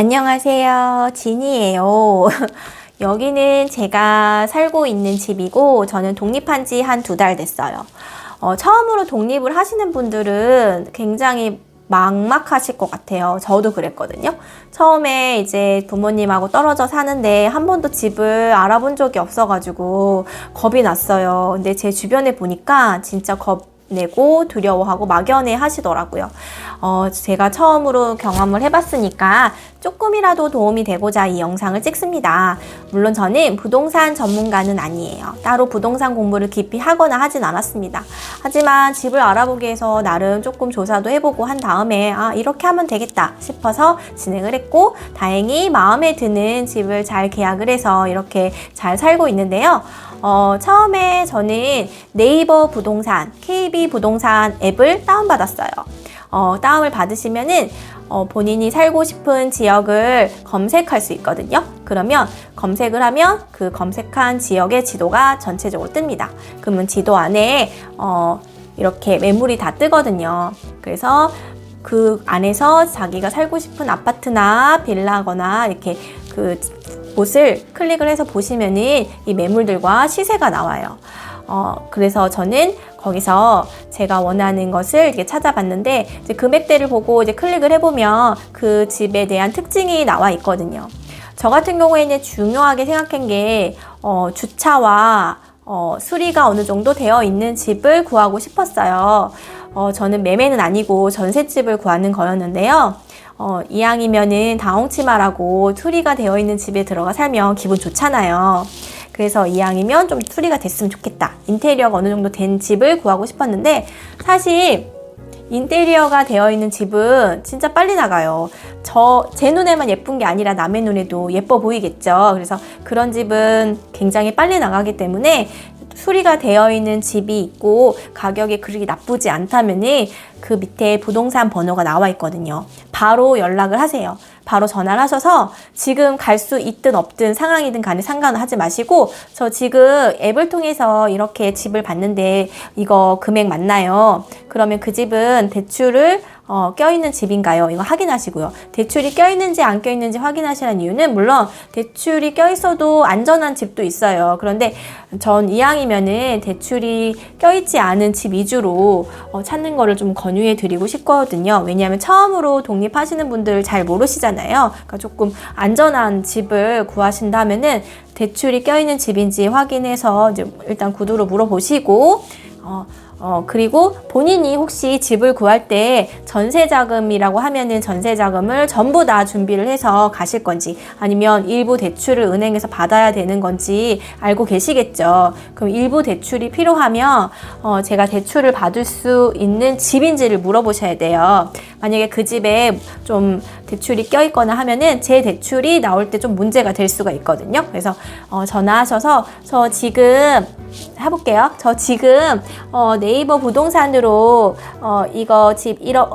안녕하세요. 진이에요. 여기는 제가 살고 있는 집이고 저는 독립한 지 한 2달 됐어요. 처음으로 독립을 하시는 분들은 굉장히 막막하실 것 같아요. 저도 그랬거든요. 처음에 이제 부모님하고 떨어져 사는데 한 번도 집을 알아본 적이 없어가지고 겁이 났어요. 근데 제 주변에 보니까 진짜 겁내고 두려워하고 막연해 하시더라고요. 제가 처음으로 경험을 해봤으니까 조금이라도 도움이 되고자 이 영상을 찍습니다. 물론 저는 부동산 전문가는 아니에요. 따로 부동산 공부를 깊이 하거나 하진 않았습니다. 하지만 집을 알아보기 위해서 나름 조금 조사도 해보고 한 다음에 이렇게 하면 되겠다 싶어서 진행을 했고, 다행히 마음에 드는 집을 잘 계약을 해서 이렇게 잘 살고 있는데요. 처음에 저는 네이버 부동산, KB 부동산 앱을 다운받았어요. 다운을 받으시면은 본인이 살고 싶은 지역을 검색할 수 있거든요. 그러면 검색을 하면 그 검색한 지역의 지도가 전체적으로 뜹니다. 그러면 지도 안에 이렇게 매물이 다 뜨거든요. 그래서 그 안에서 자기가 살고 싶은 아파트나 빌라거나 이렇게 그 곳을 클릭을 해서 보시면은 이 매물들과 시세가 나와요. 그래서 저는 거기서 제가 원하는 것을 이렇게 찾아봤는데, 이제 금액대를 보고 이제 클릭을 해보면 그 집에 대한 특징이 나와 있거든요. 저 같은 경우에는 중요하게 생각한 게 주차와 수리가 어느 정도 되어 있는 집을 구하고 싶었어요. 저는 매매는 아니고 전셋집을 구하는 거였는데요. 이왕이면은 다홍치마라고 수리가 되어 있는 집에 들어가 살면 기분 좋잖아요. 그래서 이왕이면 좀 수리가 됐으면 좋겠다. 인테리어가 어느 정도 된 집을 구하고 싶었는데, 사실 인테리어가 되어 있는 집은 진짜 빨리 나가요. 제 눈에만 예쁜 게 아니라 남의 눈에도 예뻐 보이겠죠. 그래서 그런 집은 굉장히 빨리 나가기 때문에 수리가 되어 있는 집이 있고 가격이 그렇게 나쁘지 않다면은 그 밑에 부동산 번호가 나와 있거든요. 바로 연락을 하세요. 바로 전화를 하셔서 지금 갈 수 있든 없든 상황이든 간에 상관을 하지 마시고, 저 지금 앱을 통해서 이렇게 집을 봤는데 이거 금액 맞나요? 그러면 그 집은 대출을 껴있는 집인가요? 이거 확인하시고요. 대출이 껴있는지 안 껴있는지 확인하시는 이유는, 물론 대출이 껴있어도 안전한 집도 있어요. 그런데 전 이왕이면은 대출이 껴있지 않은 집 위주로 찾는 거를 좀 권유해 드리고 싶거든요. 왜냐하면 처음으로 독립하시는 분들 잘 모르시잖아요. 그러니까 조금 안전한 집을 구하신다면은 대출이 껴있는 집인지 확인해서 이제 일단 구두로 물어보시고, 그리고 본인이 혹시 집을 구할 때 전세자금이라고 하면은 전세자금을 전부 다 준비를 해서 가실 건지, 아니면 일부 대출을 은행에서 받아야 되는 건지 알고 계시겠죠. 그럼 일부 대출이 필요하면 제가 대출을 받을 수 있는 집인지를 물어보셔야 돼요. 만약에 그 집에 좀 대출이 껴있거나 하면은 제 대출이 나올 때 좀 문제가 될 수가 있거든요. 그래서 전화하셔서 저 지금 해볼게요. 저 지금 네이버 부동산으로 이거 집 1억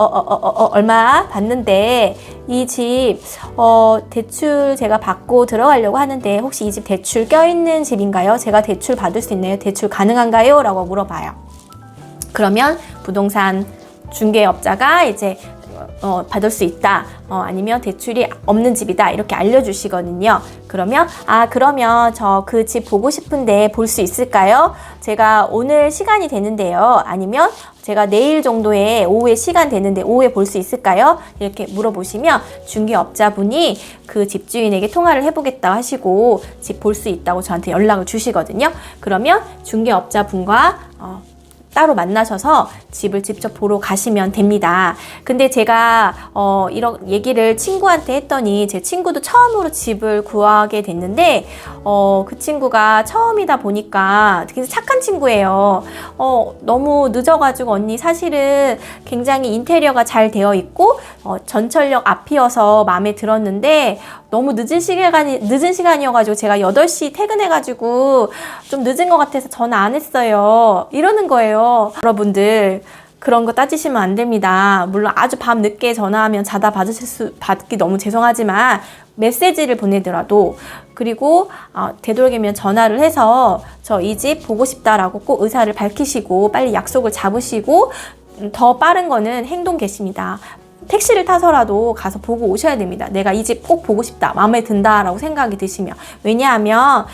얼마 받는데, 이 집 대출 제가 받고 들어가려고 하는데 혹시 이 집 대출 껴있는 집인가요? 제가 대출 받을 수 있나요? 대출 가능한가요? 라고 물어봐요. 그러면 부동산 중개업자가 이제 받을 수 있다, 아니면 대출이 없는 집이다, 이렇게 알려주시거든요. 그러면 그러면 저 그 집 보고 싶은데 볼 수 있을까요? 제가 오늘 시간이 되는데요, 아니면 제가 내일 정도에 오후에 시간 되는데 오후에 볼 수 있을까요? 이렇게 물어보시면 중개업자분이 그 집주인에게 통화를 해보겠다 하시고 집 볼 수 있다고 저한테 연락을 주시거든요. 그러면 중개업자분과 따로 만나셔서 집을 직접 보러 가시면 됩니다. 근데 제가 이런 얘기를 친구한테 했더니 제 친구도 처음으로 집을 구하게 됐는데 그 친구가 처음이다 보니까 굉장히 착한 친구예요. 너무 늦어가지고 언니 사실은 굉장히 인테리어가 잘 되어 있고 전철역 앞이어서 마음에 들었는데 너무 늦은 시간이어가지고 제가 8시 퇴근해가지고 좀 늦은 것 같아서 전화 안 했어요. 이러는 거예요. 여러분들 그런 거 따지시면 안 됩니다. 물론 아주 밤 늦게 전화하면 자다 받기 너무 죄송하지만 메시지를 보내더라도, 그리고 되도록이면 전화를 해서 저 이 집 보고 싶다라고 꼭 의사를 밝히시고 빨리 약속을 잡으시고, 더 빠른 거는 행동 개시입니다. 택시를 타서라도 가서 보고 오셔야 됩니다. 내가 이 집 꼭 보고 싶다, 마음에 든다라고 생각이 드시면. 왜냐하면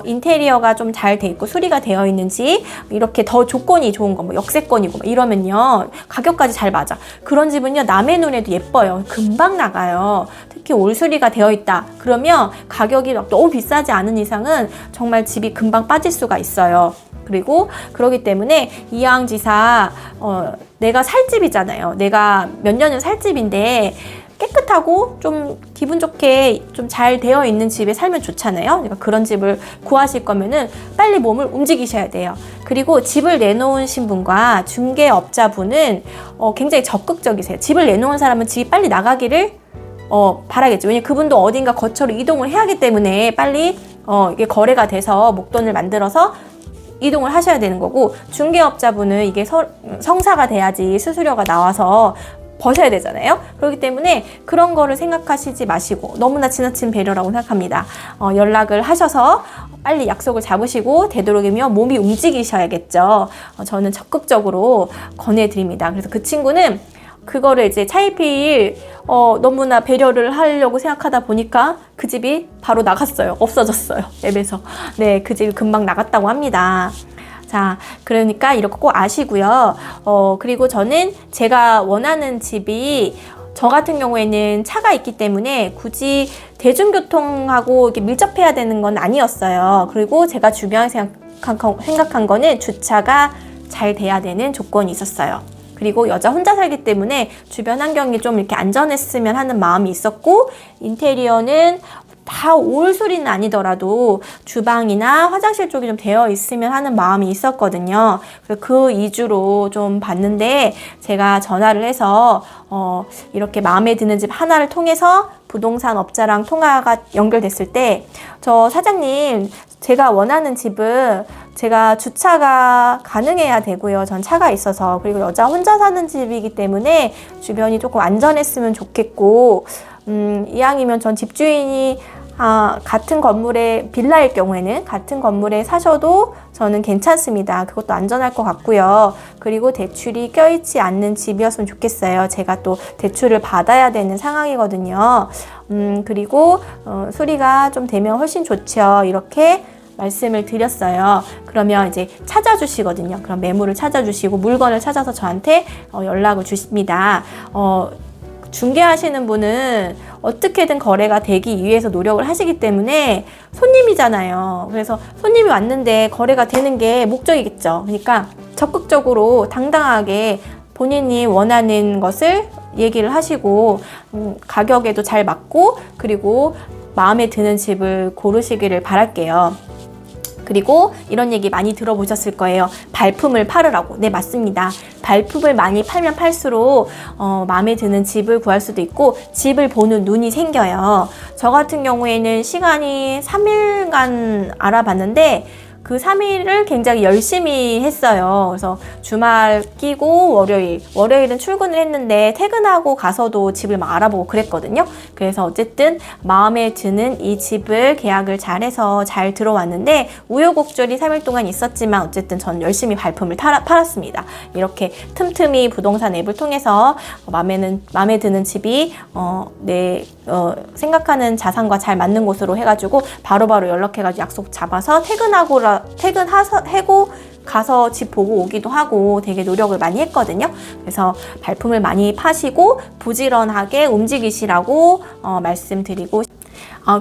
인테리어가 좀 잘 돼 있고 수리가 되어 있는지, 이렇게 더 조건이 좋은 거, 뭐 역세권이고 막 이러면요, 가격까지 잘 맞아. 그런 집은요, 남의 눈에도 예뻐요. 금방 나가요. 특히 올 수리가 되어 있다 그러면 가격이 너무 비싸지 않은 이상은 정말 집이 금방 빠질 수가 있어요. 그리고 그러기 때문에 이왕지사 내가 살 집이잖아요. 내가 몇 년을 살 집인데 깨끗하고 좀 기분 좋게 좀 잘 되어 있는 집에 살면 좋잖아요. 그러니까 그런 집을 구하실 거면은 빨리 몸을 움직이셔야 돼요. 그리고 집을 내놓으신 분과 중개업자분은 굉장히 적극적이세요. 집을 내놓은 사람은 집이 빨리 나가기를 바라겠죠. 왜냐면 그분도 어딘가 거처로 이동을 해야 하기 때문에 빨리 이게 거래가 돼서 목돈을 만들어서 이동을 하셔야 되는 거고, 중개업자분은 이게 성사가 돼야지 수수료가 나와서 버셔야 되잖아요. 그렇기 때문에 그런 거를 생각하시지 마시고, 너무나 지나친 배려라고 생각합니다. 연락을 하셔서 빨리 약속을 잡으시고 되도록이면 몸이 움직이셔야겠죠. 저는 적극적으로 권해드립니다. 그래서 그 친구는 그거를 이제 차일피일 너무나 배려를 하려고 생각하다 보니까 그 집이 바로 나갔어요. 없어졌어요. 앱에서. 네, 그 집이 금방 나갔다고 합니다. 자, 그러니까 이렇게 꼭 아시고요. 그리고 저는 제가 원하는 집이, 저 같은 경우에는 차가 있기 때문에 굳이 대중교통하고 이렇게 밀접해야 되는 건 아니었어요. 그리고 제가 중요하게 생각한 거는 주차가 잘 돼야 되는 조건이 있었어요. 그리고 여자 혼자 살기 때문에 주변 환경이 좀 이렇게 안전했으면 하는 마음이 있었고, 인테리어는 다 올 수리는 아니더라도 주방이나 화장실 쪽이 좀 되어 있으면 하는 마음이 있었거든요. 그래서 그 이주로 좀 봤는데, 제가 전화를 해서 이렇게 마음에 드는 집 하나를 통해서 부동산 업자랑 통화가 연결됐을 때, 저 사장님, 제가 원하는 집은 제가 주차가 가능해야 되고요. 전 차가 있어서, 그리고 여자 혼자 사는 집이기 때문에 주변이 조금 안전했으면 좋겠고, 이왕이면 전 집주인이 같은 건물에, 빌라일 경우에는 같은 건물에 사셔도 저는 괜찮습니다. 그것도 안전할 것 같고요. 그리고 대출이 껴있지 않는 집이었으면 좋겠어요. 제가 또 대출을 받아야 되는 상황이거든요. 그리고 수리가 좀 되면 훨씬 좋죠. 이렇게 말씀을 드렸어요. 그러면 이제 찾아주시거든요. 그럼 매물을 찾아주시고 물건을 찾아서 저한테 연락을 주십니다. 중개하시는 분은 어떻게든 거래가 되기 위해서 노력을 하시기 때문에 손님이잖아요. 그래서 손님이 왔는데 거래가 되는 게 목적이겠죠. 그러니까 적극적으로 당당하게 본인이 원하는 것을 얘기를 하시고, 가격에도 잘 맞고, 그리고 마음에 드는 집을 고르시기를 바랄게요. 그리고 이런 얘기 많이 들어보셨을 거예요. 발품을 팔으라고. 네, 맞습니다. 발품을 많이 팔면 팔수록 마음에 드는 집을 구할 수도 있고, 집을 보는 눈이 생겨요. 저 같은 경우에는 시간이 3일간 알아봤는데 그 3일을 굉장히 열심히 했어요. 그래서 주말 끼고 월요일은 출근을 했는데 퇴근하고 가서도 집을 막 알아보고 그랬거든요. 그래서 어쨌든 마음에 드는 이 집을 계약을 잘해서 잘 들어왔는데, 우여곡절이 3일 동안 있었지만 어쨌든 전 열심히 발품을 팔았습니다. 이렇게 틈틈이 부동산 앱을 통해서 마음에 드는 집이 내 생각하는 자산과 잘 맞는 곳으로 해가지고 바로바로 연락해가지고 약속 잡아서 퇴근하고 가서 집 보고 오기도 하고 되게 노력을 많이 했거든요. 그래서 발품을 많이 파시고 부지런하게 움직이시라고 말씀드리고,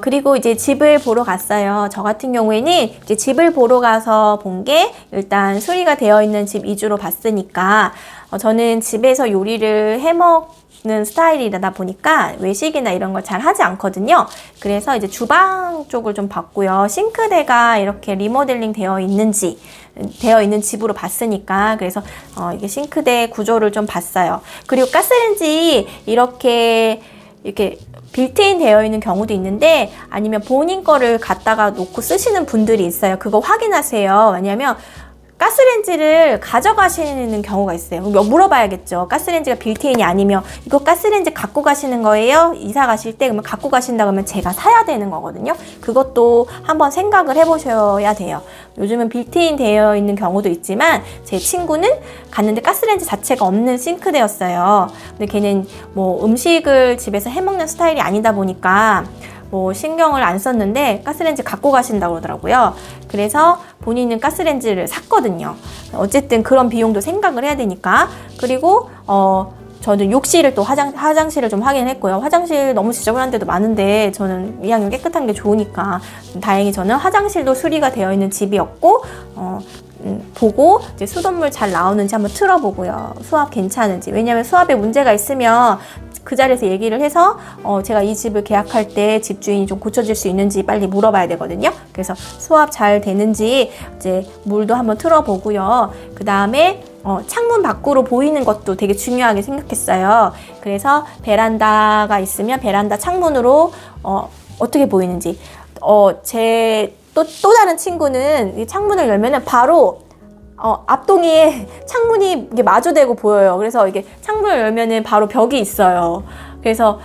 그리고 이제 집을 보러 갔어요. 저 같은 경우에는 이제 집을 보러 가서 본 게, 일단 수리가 되어 있는 집 위주로 봤으니까, 저는 집에서 요리를 해먹는 스타일이다 보니까 외식이나 이런 걸 잘 하지 않거든요. 그래서 이제 주방 쪽을 좀 봤고요. 싱크대가 이렇게 리모델링 되어 있는 집으로 봤으니까, 그래서 이게 싱크대 구조를 좀 봤어요. 그리고 가스레인지 이렇게 빌트인 되어 있는 경우도 있는데, 아니면 본인 거를 갖다가 놓고 쓰시는 분들이 있어요. 그거 확인하세요. 왜냐면 가스레인지를 가져가시는 경우가 있어요. 물어봐야겠죠. 가스레인지가 빌트인이 아니면 이거 가스레인지 갖고 가시는 거예요? 이사 가실 때 그러면 갖고 가신다 그러면 제가 사야 되는 거거든요. 그것도 한번 생각을 해보셔야 돼요. 요즘은 빌트인 되어 있는 경우도 있지만 제 친구는 갔는데 가스레인지 자체가 없는 싱크대였어요. 근데 걔는 뭐 음식을 집에서 해먹는 스타일이 아니다 보니까 뭐 신경을 안 썼는데 가스레인지 갖고 가신다고 그러더라고요. 그래서 본인은 가스레인지를 샀거든요. 어쨌든 그런 비용도 생각을 해야 되니까. 그리고 저는 욕실을 또 화장실을 좀 하긴 했고요. 화장실 너무 지저분한 데도 많은데 저는 이왕이면 깨끗한 게 좋으니까 다행히 저는 화장실도 수리가 되어 있는 집이었고 보고 이제 수돗물 잘 나오는지 한번 틀어보고요. 수압 괜찮은지. 왜냐하면 수압에 문제가 있으면 그 자리에서 얘기를 해서 제가 이 집을 계약할 때 집주인이 좀 고쳐질 수 있는지 빨리 물어봐야 되거든요. 그래서 수압 잘 되는지 이제 물도 한번 틀어보고요. 그 다음에 창문 밖으로 보이는 것도 되게 중요하게 생각했어요. 그래서 베란다가 있으면 베란다 창문으로 어떻게 보이는지 제 또 다른 친구는 이 창문을 열면은 바로 앞동이에 창문이 이게 마주대고 보여요. 그래서 이게 창문을 열면은 바로 벽이 있어요. 그래서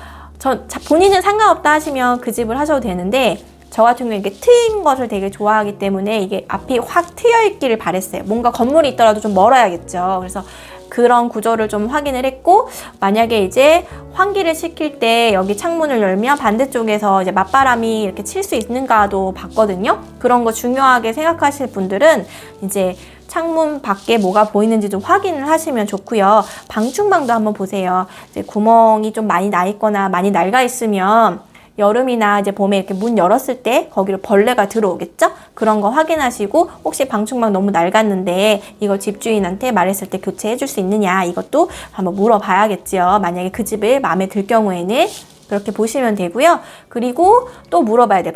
본인은 상관없다 하시면 그 집을 하셔도 되는데 저 같은 경우에 이게 트인 것을 되게 좋아하기 때문에 이게 앞이 확 트여 있기를 바랬어요. 뭔가 건물이 있더라도 좀 멀어야겠죠. 그래서 그런 구조를 좀 확인을 했고, 만약에 이제 환기를 시킬 때 여기 창문을 열면 반대쪽에서 이제 맞바람이 이렇게 칠 수 있는가도 봤거든요. 그런 거 중요하게 생각하실 분들은 이제 창문 밖에 뭐가 보이는지 좀 확인을 하시면 좋고요. 방충망도 한번 보세요. 이제 구멍이 좀 많이 나 있거나 많이 낡아 있으면 여름이나 이제 봄에 이렇게 문 열었을 때 거기로 벌레가 들어오겠죠? 그런 거 확인하시고 혹시 방충망 너무 낡았는데 이거 집주인한테 말했을 때 교체해 줄 수 있느냐 이것도 한번 물어봐야겠죠. 만약에 그 집을 마음에 들 경우에는 그렇게 보시면 되고요. 그리고 또 물어봐야 돼요.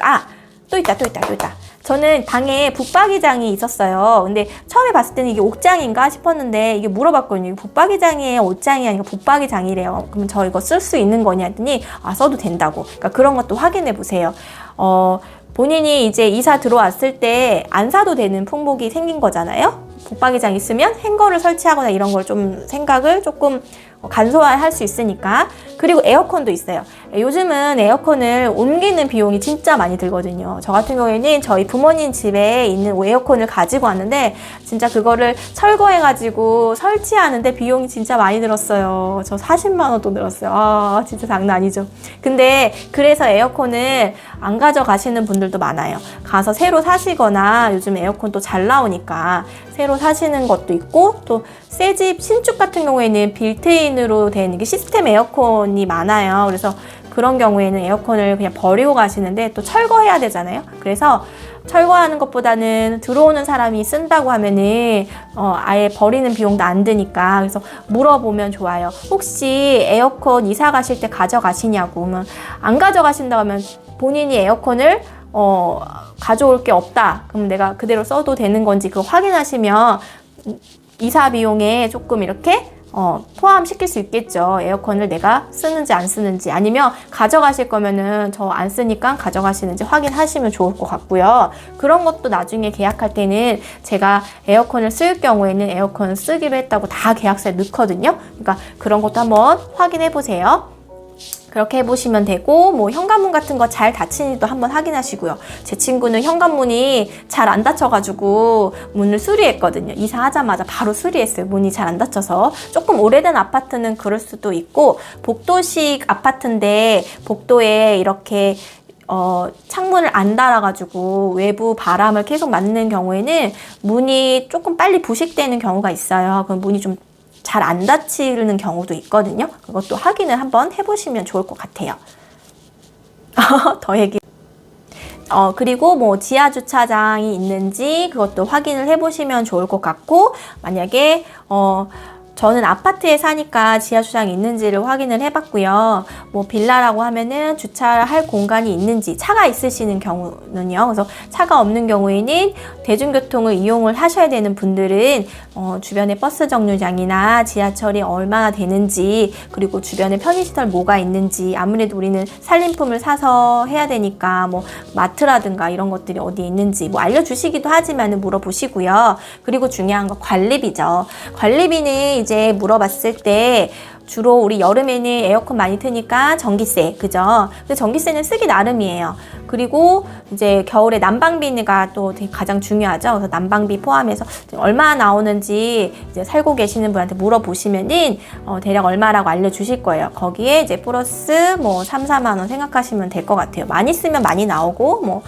또 있다. 저는 방에 붙박이장이 있었어요. 근데 처음에 봤을 때는 이게 옷장인가 싶었는데 이게 물어봤거든요. 붙박이장이에요? 옷장이 아니라 붙박이장이래요. 그러면 저 이거 쓸 수 있는 거냐 했더니 써도 된다고. 그러니까 그런 것도 확인해 보세요. 본인이 이제 이사 들어왔을 때 안 사도 되는 품목이 생긴 거잖아요. 붙박이장 있으면 행거를 설치하거나 이런 걸 좀 생각을 조금 간소화할 수 있으니까. 그리고 에어컨도 있어요. 요즘은 에어컨을 옮기는 비용이 진짜 많이 들거든요. 저 같은 경우에는 저희 부모님 집에 있는 에어컨을 가지고 왔는데 진짜 그거를 철거해가지고 설치하는데 비용이 진짜 많이 들었어요. 저 40만 원 돈 들었어요. 진짜 장난 아니죠. 근데 그래서 에어컨을 안 가져가시는 분들도 많아요. 가서 새로 사시거나 요즘 에어컨 또 잘 나오니까 새로 사시는 것도 있고, 또 새 집 신축 같은 경우에는 빌트인으로 된 이게 시스템 에어컨이 많아요. 그래서 그런 경우에는 에어컨을 그냥 버리고 가시는데 또 철거해야 되잖아요. 그래서 철거하는 것보다는 들어오는 사람이 쓴다고 하면은 아예 버리는 비용도 안 드니까. 그래서 물어보면 좋아요. 혹시 에어컨 이사 가실 때 가져가시냐고. 그러면 안 가져가신다고 하면 본인이 에어컨을 가져올 게 없다. 그럼 내가 그대로 써도 되는 건지 그거 확인하시면 이사 비용에 조금 이렇게 포함시킬 수 있겠죠. 에어컨을 내가 쓰는지 안 쓰는지, 아니면 가져가실 거면은 저 안 쓰니까 가져가시는지 확인하시면 좋을 것 같고요. 그런 것도 나중에 계약할 때는 제가 에어컨을 쓸 경우에는 에어컨을 쓰기로 했다고 다 계약서에 넣거든요. 그러니까 그런 것도 한번 확인해 보세요. 그렇게 해보시면 되고, 뭐 현관문 같은 거 잘 닫히는지도 한번 확인하시고요. 제 친구는 현관문이 잘 안 닫혀가지고 문을 수리했거든요. 이사하자마자 바로 수리했어요. 문이 잘 안 닫혀서. 조금 오래된 아파트는 그럴 수도 있고, 복도식 아파트인데 복도에 이렇게 창문을 안 달아가지고 외부 바람을 계속 맞는 경우에는 문이 조금 빨리 부식되는 경우가 있어요. 그럼 문이 좀 잘 안 닫히는 경우도 있거든요. 그것도 확인을 한번 해보시면 좋을 것 같아요. 더 얘기. 그리고 뭐 지하 주차장이 있는지 그것도 확인을 해보시면 좋을 것 같고, 만약에 저는 아파트에 사니까 지하 주차장이 있는지를 확인을 해봤고요. 뭐 빌라라고 하면은 주차할 공간이 있는지, 차가 있으시는 경우는요. 그래서 차가 없는 경우에는 대중교통을 이용을 하셔야 되는 분들은 주변에 버스 정류장이나 지하철이 얼마나 되는지, 그리고 주변에 편의시설 뭐가 있는지, 아무래도 우리는 살림품을 사서 해야 되니까 뭐 마트라든가 이런 것들이 어디에 있는지 뭐 알려주시기도 하지만 물어보시고요. 그리고 중요한 건 관리비죠. 관리비는 이제 물어봤을 때 주로 우리 여름에는 에어컨 많이 트니까 전기세, 그죠? 근데 전기세는 쓰기 나름이에요. 그리고 이제 겨울에 난방비가 또 되게 가장 중요하죠. 그래서 난방비 포함해서 얼마 나오는지 이제 살고 계시는 분한테 물어보시면은 대략 얼마라고 알려주실 거예요. 거기에 이제 플러스 뭐 3, 4만 원 생각하시면 될 것 같아요. 많이 쓰면 많이 나오고 뭐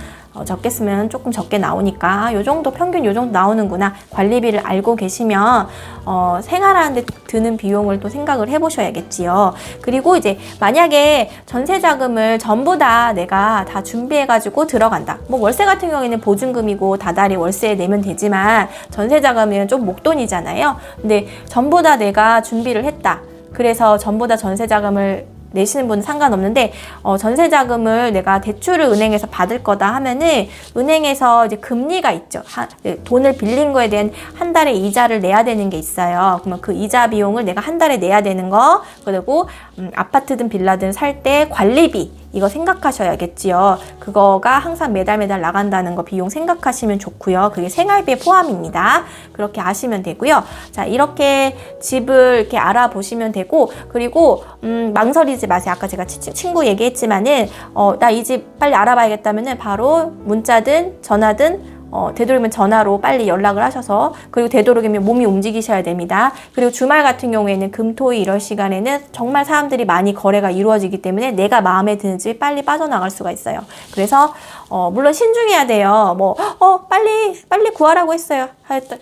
적게 쓰면 조금 적게 나오니까 요 정도 평균 요 정도 나오는구나 관리비를 알고 계시면 생활하는데 드는 비용을 또 생각을 해보셔야겠지요. 그리고 이제 만약에 전세자금을 전부 다 내가 다 준비해가지고 들어간다. 뭐 월세 같은 경우에는 보증금이고 다달이 월세에 내면 되지만 전세자금은 좀 목돈이잖아요. 근데 전부 다 내가 준비를 했다. 그래서 전부 다 전세자금을 내시는 분은 상관없는데 전세자금을 내가 대출을 은행에서 받을 거다 하면은 은행에서 이제 금리가 있죠. 돈을 빌린 거에 대한 한 달에 이자를 내야 되는 게 있어요. 그러면 그 이자 비용을 내가 한 달에 내야 되는 거, 그리고 아파트든 빌라든 살 때 관리비 이거 생각하셔야겠지요. 그거가 항상 매달 나간다는 거 비용 생각하시면 좋고요. 그게 생활비에 포함입니다. 그렇게 아시면 되고요. 자, 이렇게 집을 이렇게 알아보시면 되고, 그리고 망설이지 마세요. 아까 제가 친구 얘기했지만은 나 이 집 빨리 알아봐야겠다면은 바로 문자든 전화든 되도록이면 전화로 빨리 연락을 하셔서, 그리고 되도록이면 몸이 움직이셔야 됩니다. 그리고 주말 같은 경우에는 금토일 이럴 시간에는 정말 사람들이 많이 거래가 이루어지기 때문에 내가 마음에 드는 집이 빨리 빠져나갈 수가 있어요. 그래서 물론 신중해야 돼요. 뭐 빨리 구하라고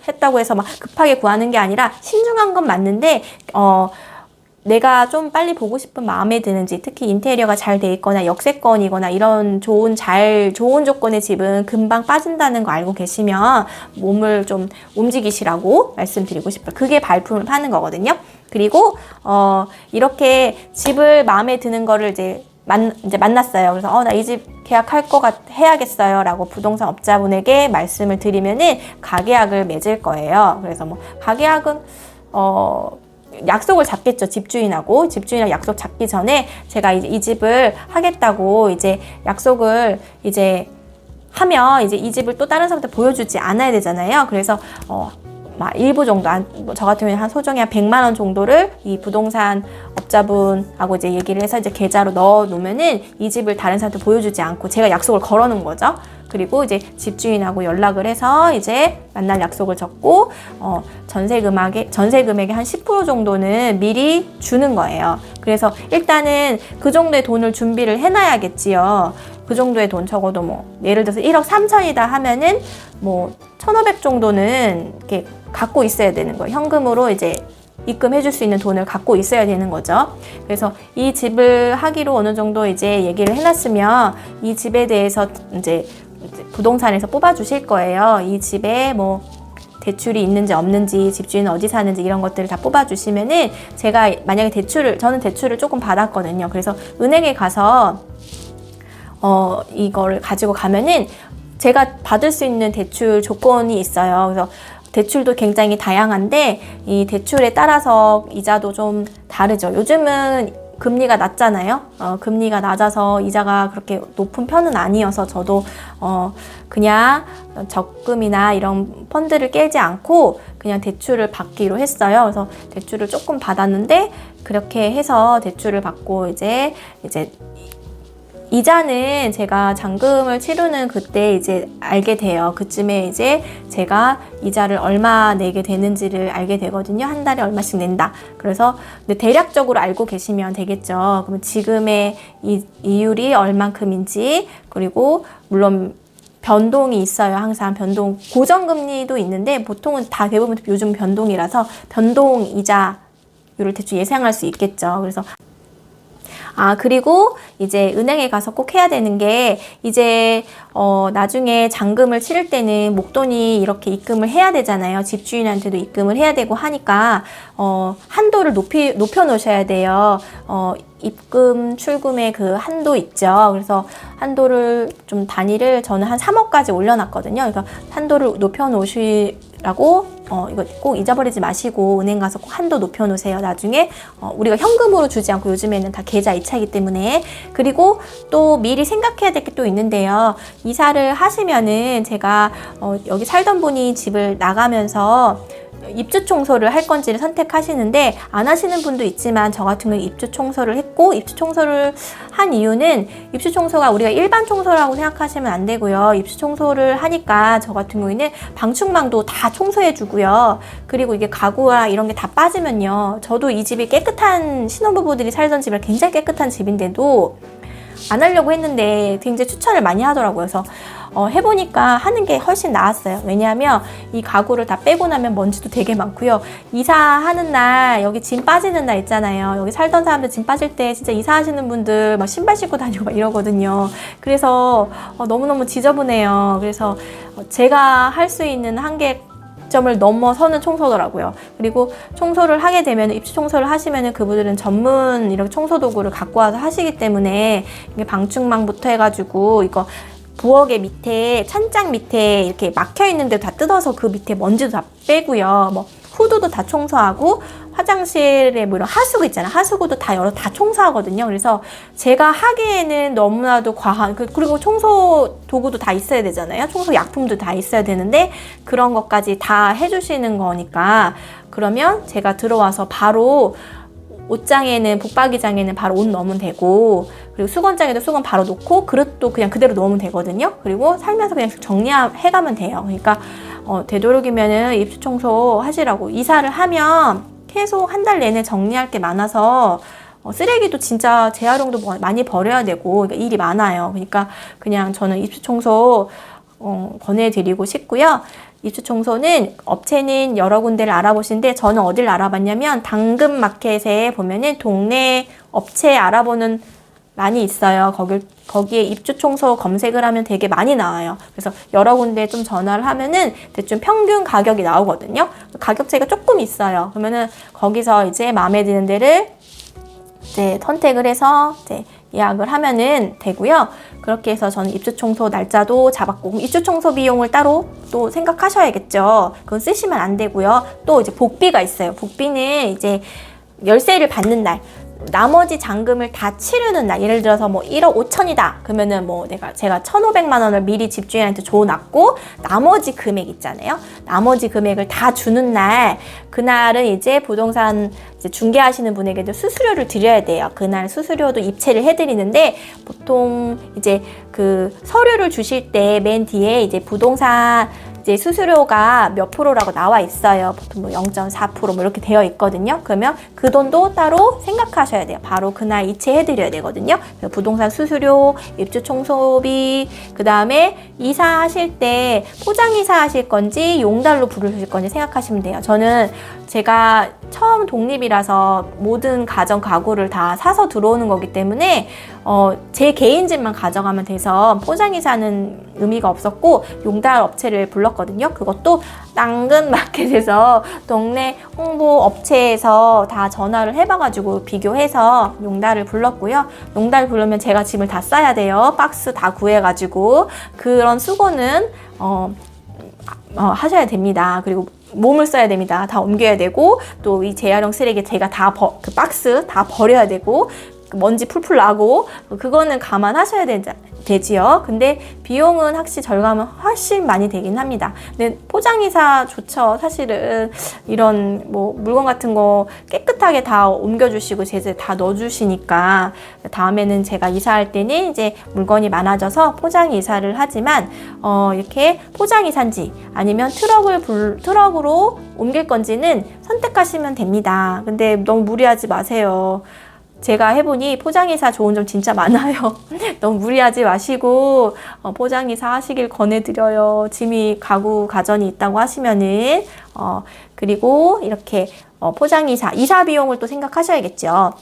했다고 해서 막 급하게 구하는 게 아니라 신중한 건 맞는데 내가 좀 빨리 보고 싶은 마음에 드는지, 특히 인테리어가 잘 돼 있거나 역세권이거나 이런 좋은 조건의 집은 금방 빠진다는 거 알고 계시면 몸을 좀 움직이시라고 말씀드리고 싶어요. 그게 발품을 파는 거거든요. 그리고 이렇게 집을 마음에 드는 거를 이제 만났어요. 그래서 나 이 집 계약할 해야겠어요 라고 부동산 업자분에게 말씀을 드리면은 가계약을 맺을 거예요. 그래서 뭐 가계약은 약속을 잡겠죠. 집주인하고 약속 잡기 전에 제가 이제 이 집을 하겠다고 이제 약속을 이제 하면 이제 이 집을 또 다른 사람한테 보여주지 않아야 되잖아요. 그래서 일부 정도, 저 같은 경우는 한 소정이 한 100만 원 정도를 이 부동산 업자분하고 이제 얘기를 해서 이제 계좌로 넣어 놓으면은 이 집을 다른 사람한테 보여주지 않고 제가 약속을 걸어 놓은 거죠. 그리고 이제 집주인하고 연락을 해서 이제 만날 약속을 적고 전세 금액의 한 10% 정도는 미리 주는 거예요. 그래서 일단은 그 정도의 돈을 준비를 해놔야겠지요. 그 정도의 돈, 적어도 뭐 예를 들어서 1억 3천이다 하면은 뭐 1,500 정도는 이렇게 갖고 있어야 되는 거예요. 현금으로 이제 입금해 줄 수 있는 돈을 갖고 있어야 되는 거죠. 그래서 이 집을 하기로 어느 정도 이제 얘기를 해놨으면 이 집에 대해서 이제 부동산에서 뽑아 주실 거예요. 이 집에 뭐 대출이 있는지 없는지, 집주인은 어디 사는지 이런 것들을 다 뽑아 주시면은 제가 만약에 저는 대출을 조금 받았거든요. 그래서 은행에 가서 이거를 가지고 가면은 제가 받을 수 있는 대출 조건이 있어요. 그래서 대출도 굉장히 다양한데 이 대출에 따라서 이자도 좀 다르죠. 요즘은 금리가 낮잖아요. 금리가 낮아서 이자가 그렇게 높은 편은 아니어서 저도 그냥 적금이나 이런 펀드를 깨지 않고 그냥 대출을 받기로 했어요. 그래서 대출을 조금 받았는데 그렇게 해서 대출을 받고 이제 이자는 제가 잔금을 치르는 그때 이제 알게 돼요. 그쯤에 이제 제가 이자를 얼마 내게 되는지를 알게 되거든요. 한 달에 얼마씩 낸다. 그래서 근데 대략적으로 알고 계시면 되겠죠. 그럼 지금의 이율이 얼만큼인지, 그리고 물론 변동이 있어요. 항상 고정금리도 있는데 보통은 다 대부분 요즘 변동이라서 변동 이자율을 대충 예상할 수 있겠죠. 그래서 그리고 이제 은행에 가서 꼭 해야 되는 게 이제 나중에 잔금을 치를 때는 목돈이 이렇게 입금을 해야 되잖아요. 집주인한테도 입금을 해야 되고 하니까 한도를 높여 놓으셔야 돼요. 입금 출금의 그 한도 있죠. 그래서 한도를 좀 단위를 저는 한 3억까지 올려놨거든요. 그래서 한도를 높여 놓으시라고 이거 꼭 잊어버리지 마시고 은행 가서 꼭 한도 높여 놓으세요. 나중에 우리가 현금으로 주지 않고 요즘에는 다 계좌 이체이기 때문에. 그리고 또 미리 생각해야 될 게 또 있는데요. 이사를 하시면은 제가 여기 살던 분이 집을 나가면서 입주 청소를 할 건지를 선택하시는데 안 하시는 분도 있지만 저 같은 경우에 입주 청소를 했고, 입주 청소를 한 이유는 입주 청소가 우리가 일반 청소라고 생각하시면 안 되고요. 입주 청소를 하니까 저 같은 경우에는 방충망도 다 청소해 주고요. 그리고 이게 가구와 이런 게 다 빠지면요, 저도 이 집이 깨끗한 신혼부부들이 살던 집을 굉장히 깨끗한 집인데도 안 하려고 했는데 굉장히 추천을 많이 하더라고요. 그래서 해보니까 하는 게 훨씬 나았어요. 왜냐하면 이 가구를 다 빼고 나면 먼지도 되게 많고요. 이사하는 날, 여기 짐 빠지는 날 있잖아요. 여기 살던 사람들 짐 빠질 때 진짜 이사하시는 분들 막 신발 신고 다니고 막 이러거든요. 그래서 너무너무 지저분해요. 그래서 제가 할 수 있는 한계점을 넘어서는 청소더라고요. 그리고 청소를 하게 되면, 입주 청소를 하시면은 그분들은 전문 이렇게 청소 도구를 갖고 와서 하시기 때문에 이게 방충망부터 해가지고 이거 부엌의 밑에, 찬장 밑에 이렇게 막혀 있는데 다 뜯어서 그 밑에 먼지도 다 빼고요. 뭐 후드도 다 청소하고, 화장실에 뭐 이런 하수구 있잖아요. 하수구도 다 다 청소하거든요. 그래서 제가 하기에는 너무나도 과한, 그리고 청소 도구도 다 있어야 되잖아요. 청소 약품도 다 있어야 되는데 그런 것까지 다 해주시는 거니까, 그러면 제가 들어와서 바로 옷장에는, 붙박이장에는 바로 옷 넣으면 되고, 그리고 수건장에도 수건 바로 놓고 그릇도 그냥 그대로 넣으면 되거든요. 그리고 살면서 그냥 정리해가면 돼요. 그러니까 되도록이면은 입주 청소 하시라고. 이사를 하면 계속 한 달 내내 정리할 게 많아서 쓰레기도 진짜 재활용도 많이 버려야 되고, 그러니까 일이 많아요. 그러니까 그냥 저는 입주 청소 권해드리고 싶고요. 입주 청소는 업체는 여러 군데를 알아보시는데, 저는 어디를 알아봤냐면 당근마켓에 보면은 동네 업체 알아보는 란이 있어요. 거기에 입주 청소 검색을 하면 되게 많이 나와요. 그래서 여러 군데 좀 전화를 하면은 대충 평균 가격이 나오거든요. 가격 차이가 조금 있어요. 그러면은 거기서 이제 마음에 드는 데를 이제 선택을 해서 이제 예약을 하면은 되고요. 그렇게 해서 저는 입주 청소 날짜도 잡았고, 입주 청소 비용을 따로 또 생각하셔야겠죠. 그건 쓰시면 안 되고요. 또 이제 복비가 있어요. 복비는 이제 열쇠를 받는 날, 나머지 잔금을 다 치르는 날, 예를 들어서 뭐 1억 5천이다 그러면은 뭐 제가 1,500만 원을 미리 집주인한테 줘놨고, 나머지 금액 있잖아요. 나머지 금액을 다 주는 날, 그날은 이제 부동산 이제 중개하시는 분에게도 수수료를 드려야 돼요. 그날 수수료도 입체를 해드리는데, 보통 이제 그 서류를 주실 때 맨 뒤에 이제 부동산 이제 수수료가 몇 프로라고 나와 있어요. 보통 뭐 0.4% 뭐 이렇게 되어 있거든요. 그러면 그 돈도 따로 생각하셔야 돼요. 바로 그날 이체해드려야 되거든요. 부동산 수수료, 입주 청소비, 그 다음에 이사하실 때 포장이사 하실 건지 용달로 부르실 건지 생각하시면 돼요. 저는 제가 처음 독립이라서 모든 가전 가구를 다 사서 들어오는 거기 때문에 제 개인 집만 가져가면 돼서 포장이사는 의미가 없었고, 용달 업체를 불렀거든요. 그것도 당근마켓에서 동네 홍보 업체에서 다 전화를 해봐가지고 비교해서 용달을 불렀고요. 용달 부르면 제가 짐을 다 싸야 돼요. 박스 다 구해가지고. 그런 수고는 하셔야 됩니다. 그리고 몸을 써야 됩니다. 다 옮겨야 되고, 또 이 재활용 쓰레기 제가 다 그 박스 다 버려야 되고, 먼지 풀풀 나고, 그거는 감안하셔야 되지요. 근데 비용은 확실히 절감은 훨씬 많이 되긴 합니다. 근데 포장이사 좋죠. 사실은 이런 뭐 물건 같은 거 깨끗하게 다 옮겨주시고 제재 다 넣어주시니까, 다음에는 제가 이사할 때는 이제 물건이 많아져서 포장이사를 하지만 이렇게 포장이사인지 아니면 트럭으로 옮길 건지는 선택하시면 됩니다. 근데 너무 무리하지 마세요. 제가 해보니 포장이사 좋은 점 진짜 많아요. 너무 무리하지 마시고 포장이사 하시길 권해드려요. 짐이 가전이 있다고 하시면은 그리고 이렇게 포장이사, 이사 비용을 또 생각하셔야겠죠.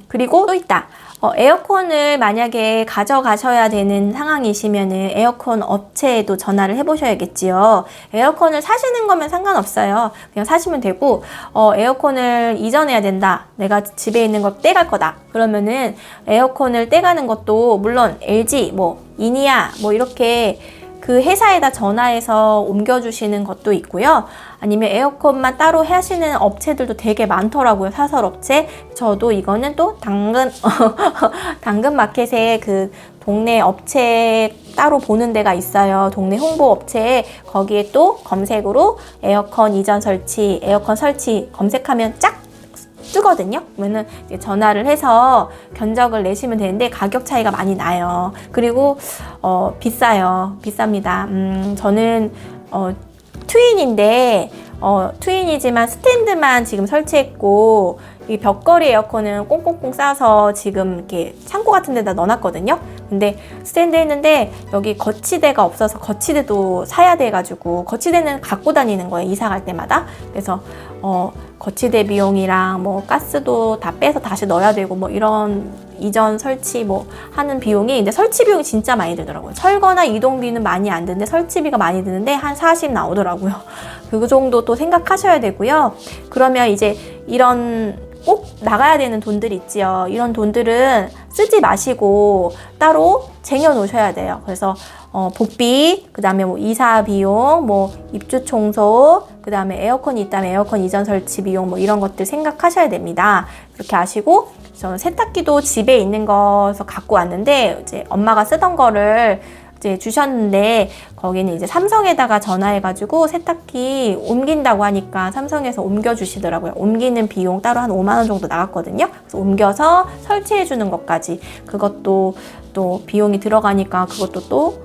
그리고 또 있다. 에어컨을 만약에 가져가셔야 되는 상황이시면은 에어컨 업체에도 전화를 해보셔야겠지요. 에어컨을 사시는 거면 상관없어요. 그냥 사시면 되고, 에어컨을 이전해야 된다. 내가 집에 있는 거 떼갈 거다. 그러면은 에어컨을 떼가는 것도 물론 LG, 이니아, 이렇게 그 회사에다 전화해서 옮겨주시는 것도 있고요. 아니면 에어컨만 따로 하시는 업체들도 되게 많더라고요. 사설 업체. 저도 이거는 또 당근 마켓에 그 동네 업체 따로 보는 데가 있어요. 동네 홍보 업체에 거기에 또 검색으로 에어컨 이전 설치, 에어컨 설치 검색하면 쫙 뜨거든요. 그러면은 이제 전화를 해서 견적을 내시면 되는데 가격 차이가 많이 나요. 그리고 비싸요. 비쌉니다. 저는 트윈인데 트윈이지만 스탠드만 지금 설치했고 이 벽걸이 에어컨은 꽁꽁꽁 싸서 지금 이렇게 창고 같은 데다 넣어놨거든요. 근데 스탠드 했는데 여기 거치대가 없어서 거치대도 사야 돼가지고 거치대는 갖고 다니는 거예요. 이사 갈 때마다. 그래서 거치대 비용이랑 가스도 다 빼서 다시 넣어야 되고 이런 이전 설치 하는 비용이, 근데 설치 비용이 진짜 많이 들더라고요. 철거나 이동비는 많이 안 드는데 설치비가 많이 드는데 한 40 나오더라고요. 그 정도 또 생각하셔야 되고요. 그러면 이제 이런 꼭 나가야 되는 돈들 있지요. 이런 돈들은 쓰지 마시고 따로 쟁여 놓으셔야 돼요. 그래서 복비, 그 다음에 이사 비용, 입주 청소, 그 다음에 에어컨이 있다면 에어컨 이전 설치 비용 이런 것들 생각하셔야 됩니다. 그렇게 하시고, 저는 세탁기도 집에 있는 거에서 갖고 왔는데 이제 엄마가 쓰던 거를 이제 주셨는데 거기는 이제 삼성에다가 전화해가지고 세탁기 옮긴다고 하니까 삼성에서 옮겨주시더라고요. 옮기는 비용 따로 한 5만 원 정도 나갔거든요. 그래서 옮겨서 설치해주는 것까지, 그것도 또 비용이 들어가니까 그것도 또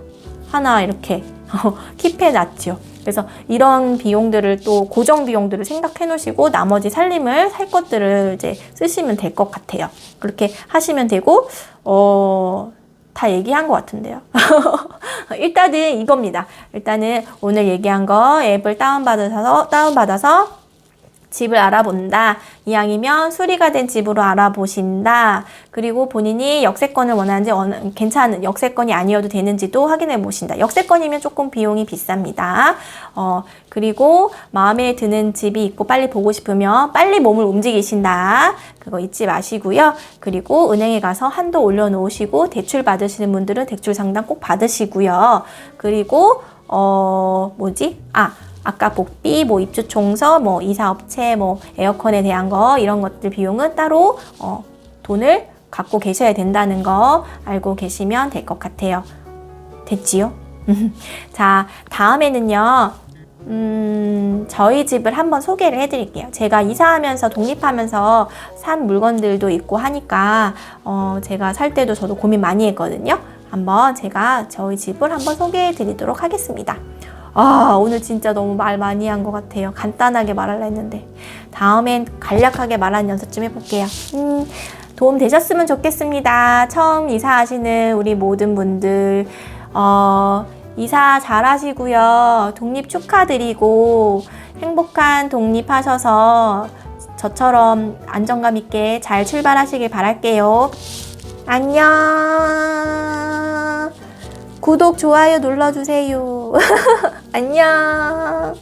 하나 이렇게 킵해놨죠. 그래서 이런 비용들을 또 고정 비용들을 생각해 놓으시고 나머지 살 것들을 이제 쓰시면 될 것 같아요. 그렇게 하시면 되고, 다 얘기한 것 같은데요. 일단은 이겁니다. 일단은 오늘 얘기한 거 앱을 다운받아서 집을 알아본다. 이왕이면 수리가 된 집으로 알아보신다. 그리고 본인이 역세권을 원하는지 괜찮은 역세권이 아니어도 되는지도 확인해 보신다. 역세권이면 조금 비용이 비쌉니다. 그리고 마음에 드는 집이 있고 빨리 보고 싶으면 빨리 몸을 움직이신다. 그거 잊지 마시고요. 그리고 은행에 가서 한도 올려놓으시고 대출 받으시는 분들은 대출 상담 꼭 받으시고요. 그리고 아까 복비, 입주 청소, 이사업체, 에어컨에 대한 거, 이런 것들 비용은 따로, 돈을 갖고 계셔야 된다는 거 알고 계시면 될 것 같아요. 됐지요? 자, 다음에는요, 저희 집을 한번 소개를 해드릴게요. 제가 이사하면서 독립하면서 산 물건들도 있고 하니까, 제가 살 때도 저도 고민 많이 했거든요. 한번 제가 저희 집을 한번 소개해 드리도록 하겠습니다. 오늘 진짜 너무 말 많이 한 것 같아요. 간단하게 말하려 했는데 다음엔 간략하게 말하는 연습 좀 해볼게요. 도움 되셨으면 좋겠습니다. 처음 이사하시는 우리 모든 분들 이사 잘 하시고요. 독립 축하드리고 행복한 독립하셔서 저처럼 안정감 있게 잘 출발하시길 바랄게요. 안녕. 구독, 좋아요 눌러주세요. 안녕.